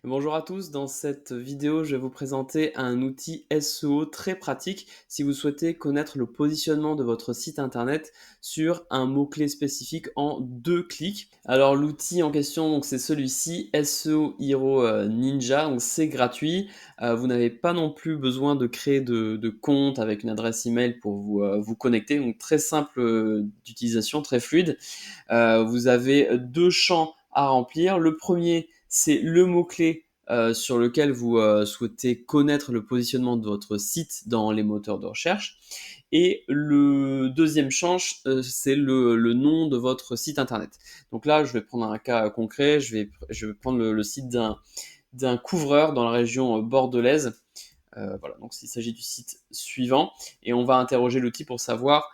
Bonjour à tous, dans cette vidéo, je vais vous présenter un outil SEO très pratique si vous souhaitez connaître le positionnement de votre site internet sur un mot-clé spécifique en 2 clics. Alors l'outil en question, donc c'est celui-ci, SEO Hero Ninja, donc c'est gratuit. Vous n'avez pas non plus besoin de créer de compte avec une adresse email pour vous connecter, donc très simple d'utilisation, très fluide. Vous avez 2 champs à remplir. Le premier, c'est le mot-clé sur lequel vous souhaitez connaître le positionnement de votre site dans les moteurs de recherche. Et le deuxième champ, c'est le nom de votre site internet. Donc là, je vais prendre un cas concret. Je vais prendre le site d'un couvreur dans la région bordelaise. Voilà, donc il s'agit du site suivant. Et on va interroger l'outil pour savoir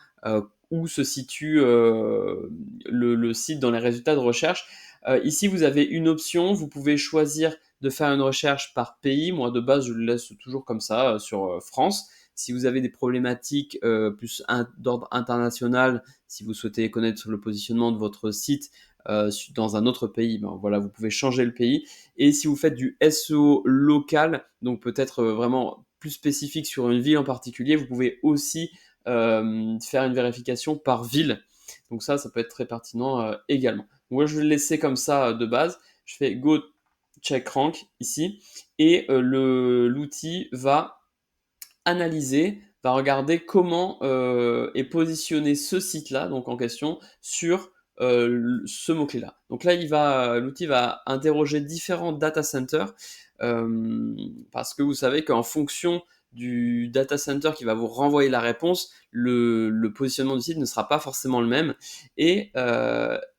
où se situe le site dans les résultats de recherche. Ici, vous avez une option, vous pouvez choisir de faire une recherche par pays. Moi, de base, je le laisse toujours comme ça sur France. Si vous avez des problématiques d'ordre international, si vous souhaitez connaître le positionnement de votre site dans un autre pays, ben voilà, vous pouvez changer le pays. Et si vous faites du SEO local, donc peut-être vraiment plus spécifique sur une ville en particulier, vous pouvez aussi faire une vérification par ville. Donc ça peut être très pertinent également. Moi, je vais le laisser comme ça de base. Je fais Go Check Rank ici et l'outil va analyser, va regarder comment est positionné ce site-là, donc en question, sur ce mot-clé-là. Donc là, l'outil va interroger différents data centers parce que vous savez qu'en fonction du data center qui va vous renvoyer la réponse, le positionnement du site ne sera pas forcément le même. Et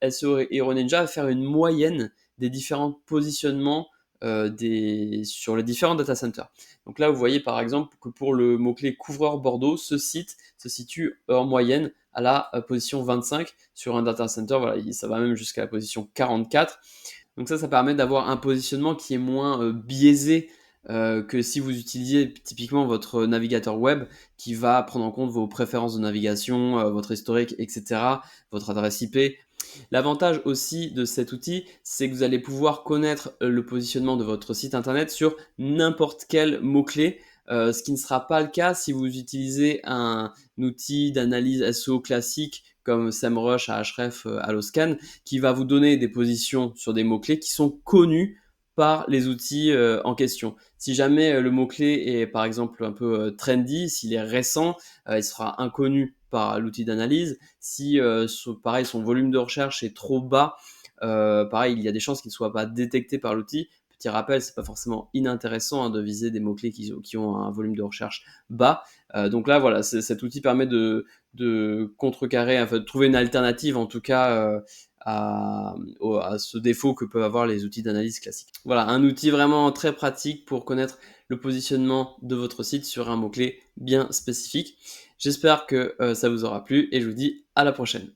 SEO Hero Ninja va faire une moyenne des différents positionnements sur les différents data centers. Donc là, vous voyez par exemple que pour le mot-clé couvreur Bordeaux, ce site se situe en moyenne à la position 25 sur un data center. Voilà, ça va même jusqu'à la position 44. Donc ça permet d'avoir un positionnement qui est moins biaisé que si vous utilisiez typiquement votre navigateur web qui va prendre en compte vos préférences de navigation, votre historique, etc., votre adresse IP. L'avantage aussi de cet outil, c'est que vous allez pouvoir connaître le positionnement de votre site internet sur n'importe quel mot-clé, ce qui ne sera pas le cas si vous utilisez un outil d'analyse SEO classique comme SEMrush, Ahrefs, Alloscan, qui va vous donner des positions sur des mots-clés qui sont connus par les outils en question. Si jamais le mot-clé est par exemple un peu trendy, s'il est récent, il sera inconnu par l'outil d'analyse. Si pareil son volume de recherche est trop bas, pareil il y a des chances qu'il ne soit pas détecté par l'outil. Petit rappel, c'est pas forcément inintéressant de viser des mots-clés qui ont un volume de recherche bas. Donc là voilà, cet outil permet de contrecarrer, enfin, de trouver une alternative en tout cas à ce défaut que peuvent avoir les outils d'analyse classiques. Voilà, un outil vraiment très pratique pour connaître le positionnement de votre site sur un mot-clé bien spécifique. J'espère que ça vous aura plu et je vous dis à la prochaine.